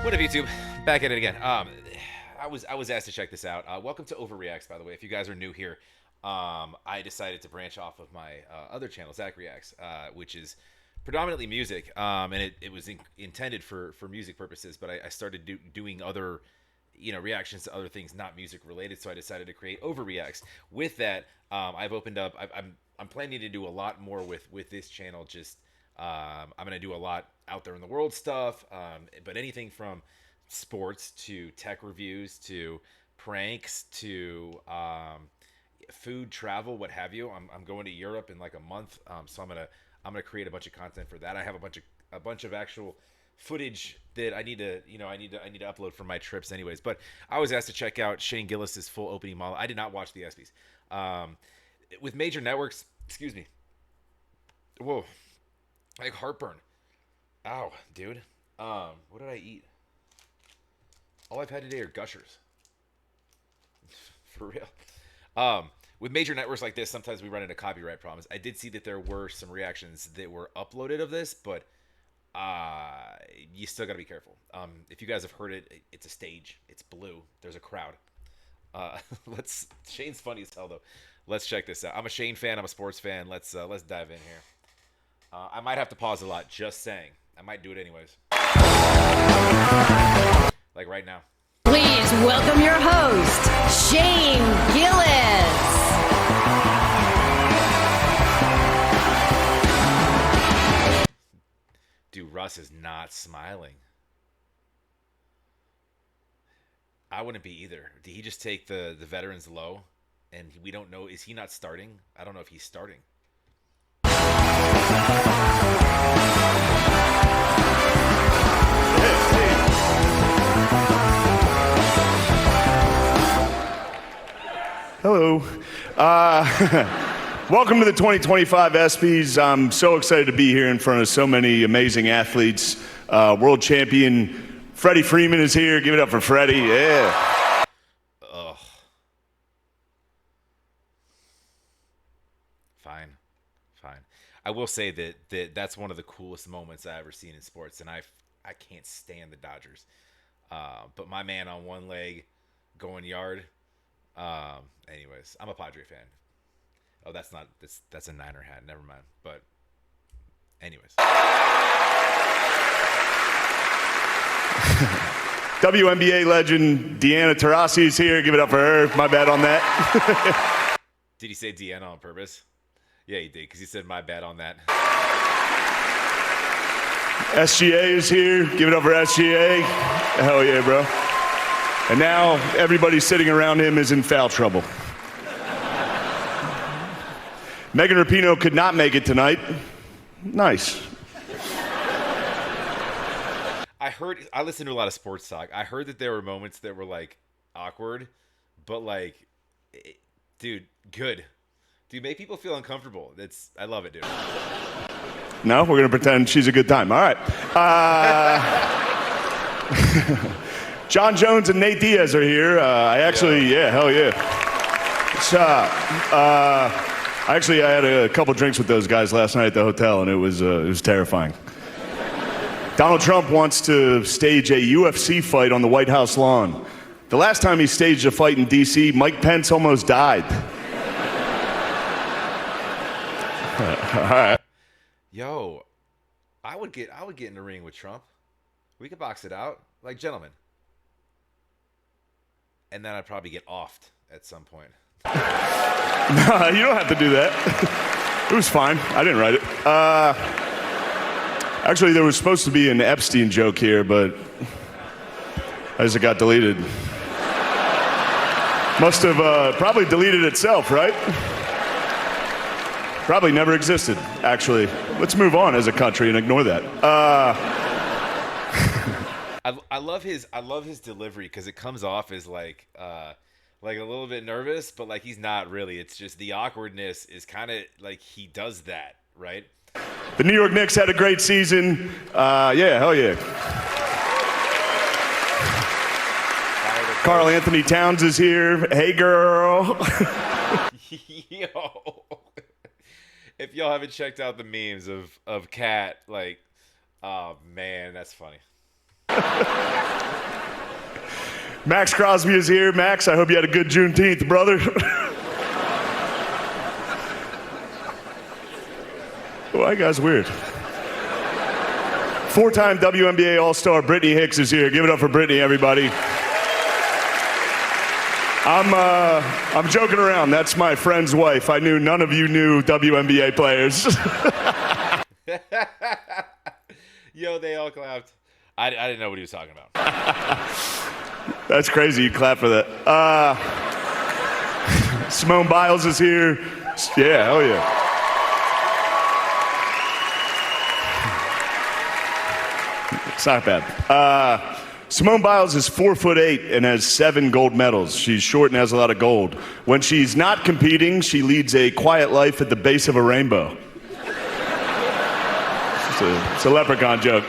What up, YouTube? Back at it again. I was asked to check this out. Welcome to Overreacts, by the way. If you guys are new here, I decided to branch off of my other channel, Zach Reacts, which is predominantly music, and it was intended for music purposes. But I started doing other, reactions to other things not music related. So I decided to create Overreacts. With that, I've opened up. I'm planning to do a lot more with this channel. Just I'm going to do a lot out there in the world stuff, but anything from sports to tech reviews to pranks to food, travel, what have you. I'm going to Europe in like a month, so I'm gonna create a bunch of content for that. I have a bunch of actual footage that I need to upload from my trips, anyways. But I was asked to check out ShaneGillis' full opening monologue. I did not watch the ESPYs. With major networks, excuse me. Whoa. Like heartburn. Ow, dude. What did I eat? All I've had today are gushers. For real. With major networks like this, sometimes we run into copyright problems. I did see that there were some reactions that were uploaded of this, but you still got to be careful. If you guys have heard it, it's a stage. It's blue. There's a crowd. Shane's funny as hell, though. Let's check this out. I'm a Shane fan. I'm a sports fan. Let's dive in here. I might have to pause a lot, just saying. I might do it anyways. Like right now. Please welcome your host, Shane Gillis. Dude, Russ is not smiling. I wouldn't be either. Did he just take the veterans low? And we don't know. Is he not starting? I don't know if he's starting. Hello. Welcome to the 2025 ESPYs. I'm so excited to be here in front of so many amazing athletes. World champion Freddie Freeman is here. Give it up for Freddie. Yeah. Ugh. Fine. I will say that's one of the coolest moments I've ever seen in sports, and I can't stand the Dodgers. But my man on one leg going yard. Anyways, I'm a Padre fan. Oh, that's a Niner hat. Never mind. But anyways. WNBA legend Deanna Taurasi is here. Give it up for her. My bad on that. Did he say Deanna on purpose? Yeah, he did, because he said my bad on that. SGA is here. Give it up for SGA. Hell yeah, bro. And now everybody sitting around him is in foul trouble. Megan Rapinoe could not make it tonight. Nice. I listened to a lot of sports talk. I heard that there were moments that were like awkward, but like, dude, good. Dude, make people feel uncomfortable. I love it, dude. No, we're gonna pretend she's a good time. All right. John Jones and Nate Diaz are here. Hell yeah. I had a couple drinks with those guys last night at the hotel, and it was terrifying. Donald Trump wants to stage a UFC fight on the White House lawn. The last time he staged a fight in D.C., Mike Pence almost died. All right. Yo, I would get in the ring with Trump. We could box it out like gentlemen. And then I'd probably get offed at some point. No, you don't have to do that. It was fine. I didn't write it. Actually, there was supposed to be an Epstein joke here, but as it got deleted. Must have probably deleted itself, right? Probably never existed, actually. Let's move on as a country and ignore that. I love his delivery, because it comes off as like a little bit nervous, but like he's not really. It's just the awkwardness is kind of like he does that, right? The New York Knicks had a great season. Yeah, hell yeah. Karl Anthony Towns is here. Hey, girl. Yo. If y'all haven't checked out the memes of Kat, like, oh man, that's funny. Max Crosby is here. Max, I hope you had a good Juneteenth, brother. Well, that guy's weird. Four-time WNBA All-Star Brittany Hicks is here. Give it up for Brittany, everybody. I'm joking around. That's my friend's wife. I knew none of you knew WNBA players. Yo, they all clapped. I didn't know what he was talking about. That's crazy. You clap for that. Simone Biles is here. Yeah, hell yeah. It's not bad. Simone Biles is 4'8" and has 7 gold medals. She's short and has a lot of gold. When she's not competing, she leads a quiet life at the base of a rainbow. It's a leprechaun joke.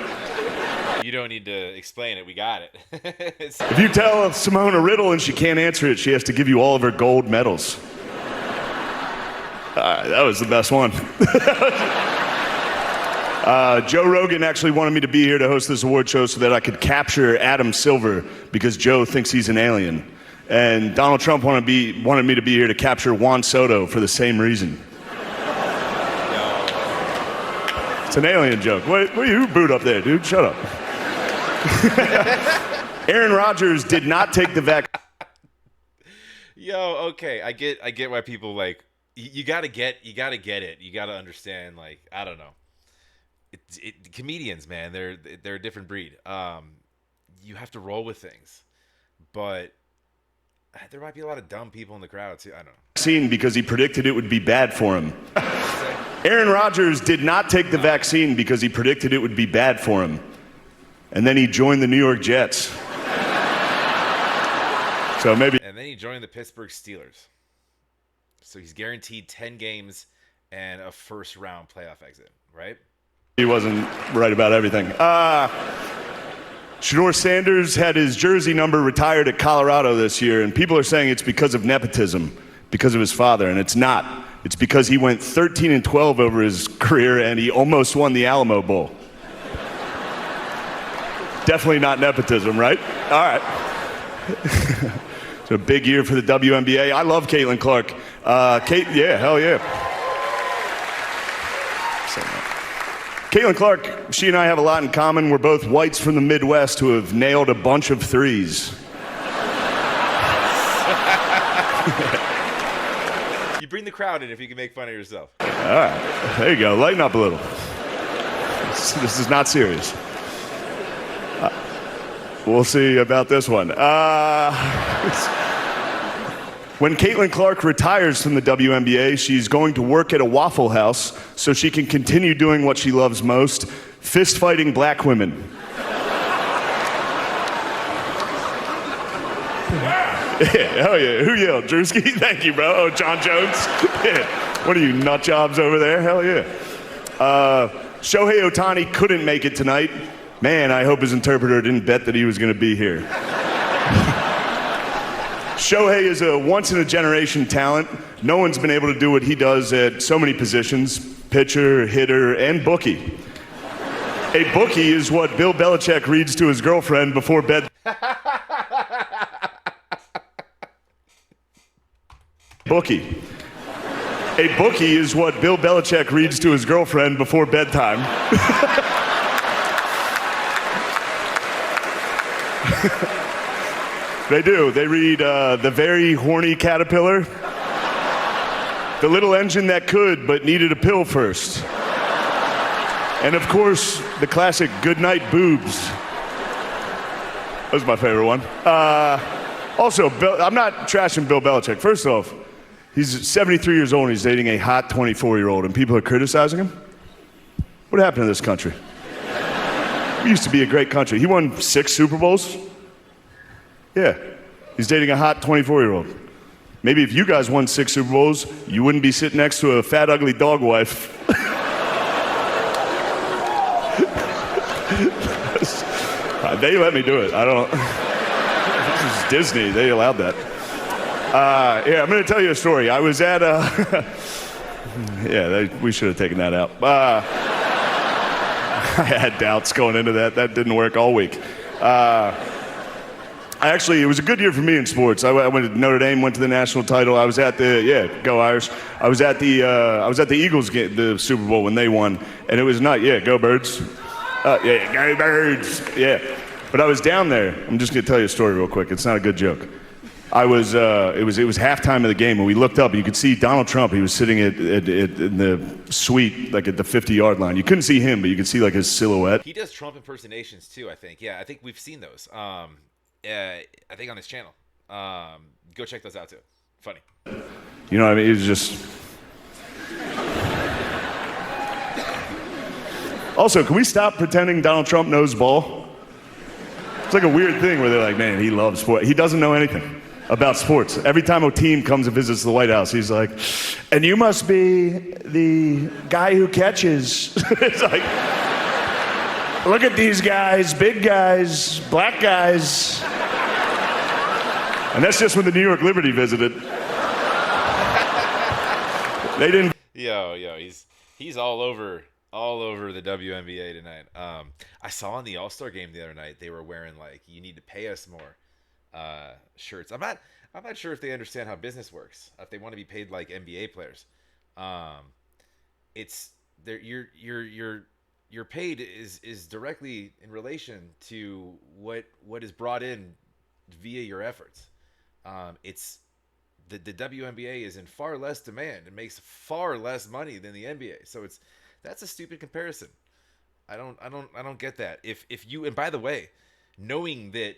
You don't need to explain it. We got it. If you tell Simone a riddle and she can't answer it, she has to give you all of her gold medals. That was the best one. Joe Rogan actually wanted me to be here to host this award show so that I could capture Adam Silver because Joe thinks he's an alien. And Donald Trump wanted me to be here to capture Juan Soto for the same reason. It's an alien joke. Who booed up there, dude? Shut up. Aaron Rodgers did not take the vaccine. Yo, okay, I get why people like you gotta get it. You gotta understand, like, I don't know. Comedians, man, they're a different breed. You have to roll with things, but there might be a lot of dumb people in the crowd too. I don't know. Vaccine because he predicted it would be bad for him. Aaron Rodgers did not take the vaccine because he predicted it would be bad for him, and then he joined the New York Jets. So maybe. And then he joined the Pittsburgh Steelers. So he's guaranteed 10 games and a first-round playoff exit, right? He wasn't right about everything. Shedeur Sanders had his jersey number retired at Colorado this year, and people are saying it's because of nepotism, because of his father, and it's not. It's because he went 13-12 over his career, and he almost won the Alamo Bowl. Definitely not nepotism, right? All right. It's a big year for the WNBA. I love Caitlin Clark. Yeah, hell yeah. Caitlin Clark, she and I have a lot in common. We're both whites from the Midwest who have nailed a bunch of threes. You bring the crowd in if you can make fun of yourself. All right, there you go. Lighten up a little. This is not serious. We'll see about this one. When Caitlin Clark retires from the WNBA, she's going to work at a Waffle House so she can continue doing what she loves most, fist-fighting black women. Yeah, hell yeah. Who yelled? Drewski? Thank you, bro. Oh, John Jones? Yeah. What are you, nut jobs over there? Hell yeah. Shohei Ohtani couldn't make it tonight. Man, I hope his interpreter didn't bet that he was going to be here. Shohei is a once-in-a-generation talent. No one's been able to do what he does at so many positions, pitcher, hitter, and bookie. A bookie is what Bill Belichick reads to his girlfriend before bed. Bookie. A bookie is what Bill Belichick reads to his girlfriend before bedtime. They do. They read The Very Horny Caterpillar, The Little Engine That Could But Needed a Pill First, and of course, the classic Goodnight Boobs. That was my favorite one. Also, I'm not trashing Bill Belichick. First off, he's 73 years old and he's dating a hot 24-year-old, and people are criticizing him? What happened to this country? We used to be a great country. He won 6 Super Bowls. Yeah, he's dating a hot 24-year-old. Maybe if you guys won 6 Super Bowls, you wouldn't be sitting next to a fat, ugly dog wife. They let me do it. I don't. This is Disney. They allowed that. Yeah, I'm going to tell you a story. I was at we should have taken that out. I had doubts going into that. That didn't work all week. It was a good year for me in sports. I went to Notre Dame, went to the national title. I was at go Irish. I was at the Eagles game, the Super Bowl when they won, and it was go Birds. Go Birds. Yeah. But I was down there. I'm just gonna tell you a story real quick. It's not a good joke. It was halftime of the game, and we looked up, and you could see Donald Trump. He was sitting in the suite, like at the 50-yard line. You couldn't see him, but you could see like his silhouette. He does Trump impersonations too, I think. Yeah, I think we've seen those. I think on his channel. Go check those out too. Funny. You know what I mean? It was just. Also, can we stop pretending Donald Trump knows ball? It's like a weird thing where they're like, man, he loves sport. He doesn't know anything about sports. Every time a team comes and visits the White House, he's like, and you must be the guy who catches. It's like, look at these guys, big guys, black guys. And that's just when the New York Liberty visited. They didn't. Yo, he's all over the WNBA tonight. I saw in the All-Star game the other night they were wearing like "You need to pay us more" shirts. I'm not sure if they understand how business works. If they want to be paid like NBA players, your paid is directly in relation to what is brought in via your efforts. It's the WNBA is in far less demand and makes far less money than the NBA. So that's a stupid comparison. I don't get that. If you, and by the way, knowing that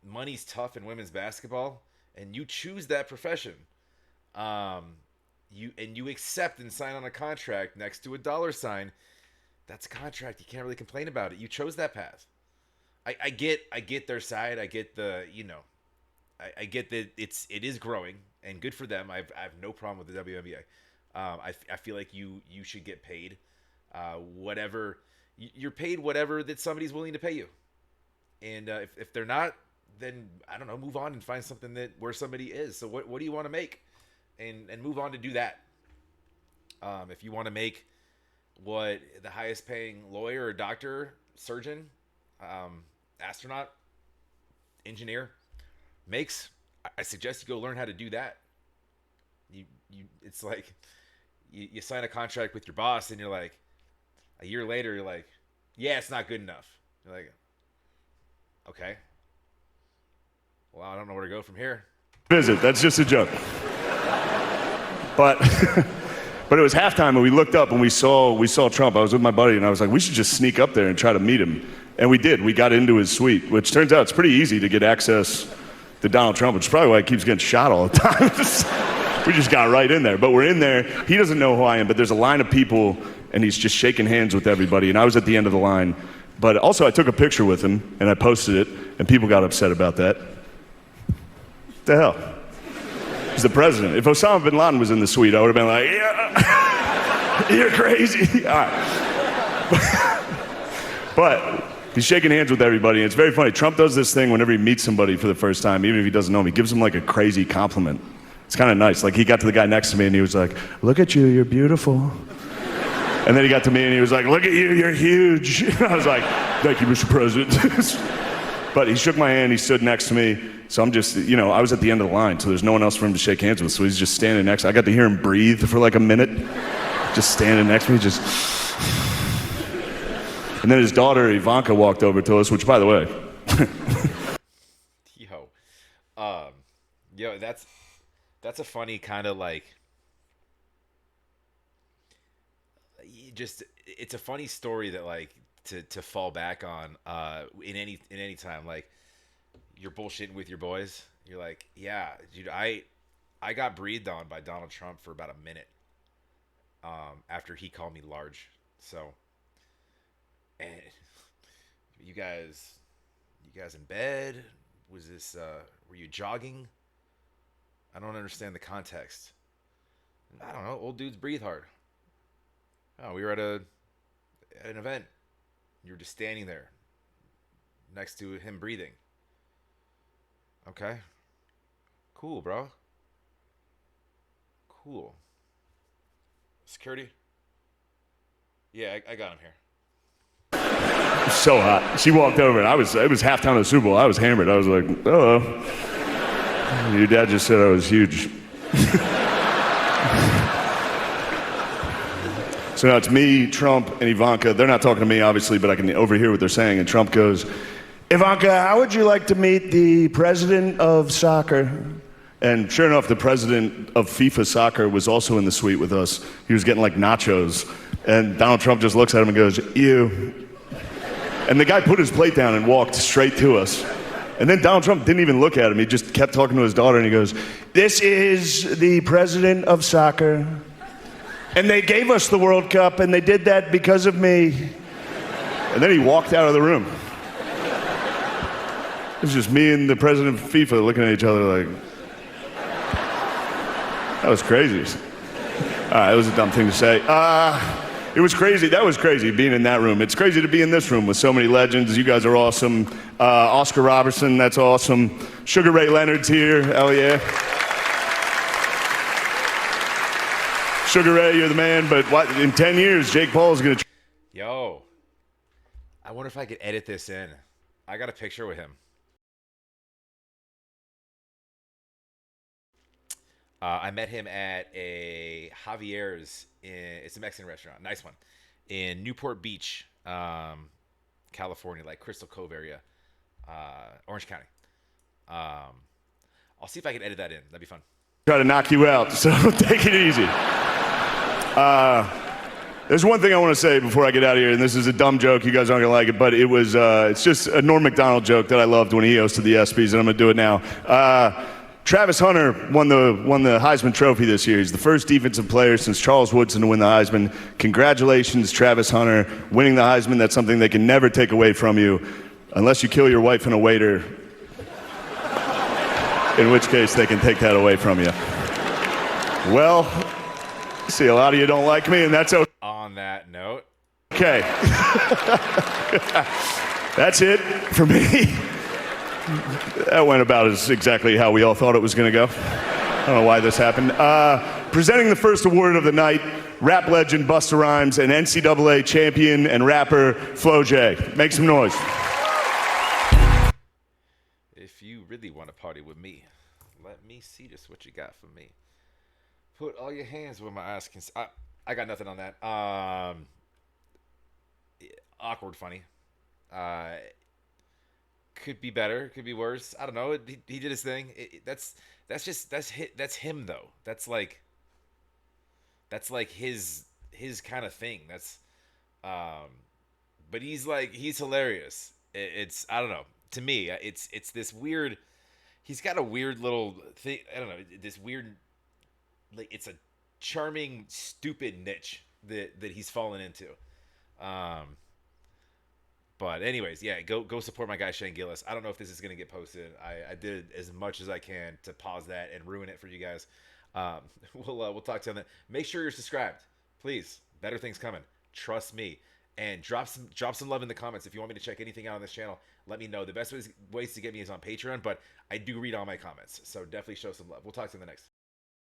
money's tough in women's basketball and you choose that profession, you accept and sign on a contract next to a dollar sign, that's a contract. You can't really complain about it. You chose that path. I get their side. I get I get that it is growing and good for them. I have no problem with the WNBA. I feel like you should get paid whatever you're paid, whatever that somebody's willing to pay you. And if they're not, then I don't know, move on and find something where somebody is. So what do you want to make, and move on to do that. If you want to make what the highest paying lawyer or doctor, surgeon, astronaut, engineer makes, I suggest you go learn how to do that. It's like you sign a contract with your boss and you're like, a year later you're like, yeah, it's not good enough. You're like, okay, well, I don't know where to go from here. Visit. That's just a joke. But but it was halftime and we looked up and we saw Trump. I was with my buddy and I was like, we should just sneak up there and try to meet him. And we did. We got into his suite, which turns out it's pretty easy to get access to Donald Trump, which is probably why he keeps getting shot all the time. We just got right in there. But we're in there. He doesn't know who I am, but there's a line of people and he's just shaking hands with everybody. And I was at the end of the line. But also I took a picture with him and I posted it and people got upset about that. What the hell? He's the president. If Osama bin Laden was in the suite, I would have been like, yeah, you're crazy. All right. But he's shaking hands with everybody, and it's very funny. Trump does this thing whenever he meets somebody for the first time, even if he doesn't know him. He gives them like a crazy compliment. It's kind of nice. Like he got to the guy next to me and he was like, look at you, you're beautiful. And then he got to me and he was like, look at you, you're huge. I was like, thank you, Mr. President. But he shook my hand, he stood next to me. So I'm just, I was at the end of the line, so there's no one else for him to shake hands with. So he's just standing next. I got to hear him breathe for like a minute. Just standing next to me, just. And then his daughter, Ivanka, walked over to us, which, by the way. That's a funny kind of like, it's a funny story that like to fall back on in any time. Like, you're bullshitting with your boys. You're like, yeah, dude, I got breathed on by Donald Trump for about a minute after he called me large. So, and you guys in bed? Was this were you jogging? I don't understand the context. I don't know. Old dudes breathe hard. Oh, we were at an event. You were just standing there next to him breathing. Okay. Cool, bro. Cool. Security? Yeah, I got him here. So hot. She walked over, and it was halftime of the Super Bowl. I was hammered. I was like, hello. Your dad just said I was huge. So now it's me, Trump, and Ivanka. They're not talking to me, obviously, but I can overhear what they're saying. And Trump goes, Ivanka, how would you like to meet the president of soccer? And sure enough, the president of FIFA soccer was also in the suite with us. He was getting like nachos. And Donald Trump just looks at him and goes, ew. And the guy put his plate down and walked straight to us. And then Donald Trump didn't even look at him. He just kept talking to his daughter, and he goes, this is the president of soccer. And they gave us the World Cup, and they did that because of me. And then he walked out of the room. It was just me and the president of FIFA looking at each other like, that was crazy. All right, it was a dumb thing to say. It was crazy. That was crazy, being in that room. It's crazy to be in this room with so many legends. You guys are awesome. Oscar Robertson, that's awesome. Sugar Ray Leonard's here. Hell yeah. Sugar Ray, you're the man. But what, in 10 years, Jake Paul's going to... Yo, I wonder if I could edit this in. I got a picture with him. I met him at a Javier's. It's a Mexican restaurant, nice one, in Newport Beach, California, like Crystal Cove area, Orange County. I'll see if I can edit that in. That'd be fun. Try to knock you out, so take it easy. There's one thing I want to say before I get out of here, and this is a dumb joke. You guys aren't gonna like it, but it's just a Norm Macdonald joke that I loved when he hosted the ESPYs, and I'm gonna do it now. Travis Hunter won the Heisman Trophy this year. He's the first defensive player since Charles Woodson to win the Heisman. Congratulations, Travis Hunter, winning the Heisman. That's something they can never take away from you, unless you kill your wife and a waiter, in which case they can take that away from you. Well, see, a lot of you don't like me, and that's okay. On that note. Okay. That's it for me. That went about as exactly how we all thought it was going to go. I don't know why this happened. Presenting the first award of the night, rap legend Busta Rhymes and NCAA champion and rapper Flo J. Make some noise. If you really want to party with me, let me see just what you got for me. Put all your hands where my eyes can see. I got nothing on that. Awkward funny. Could be better, could be worse. I don't know. He did his thing. That's him though. That's like his kind of thing. But he's hilarious. It's I don't know. To me, it's this weird. He's got a weird little thing. I don't know. This weird, like it's a charming, stupid niche that he's fallen into. But anyways, yeah, go support my guy ShaneGillis. I don't know if this is gonna get posted. I did as much as I can to pause that and ruin it for you guys. We'll talk to you on that. Make sure you're subscribed, please. Better things coming. Trust me. And drop some love in the comments if you want me to check anything out on this channel. Let me know. The best ways to get me is on Patreon, but I do read all my comments, so definitely show some love. We'll talk to you in the next.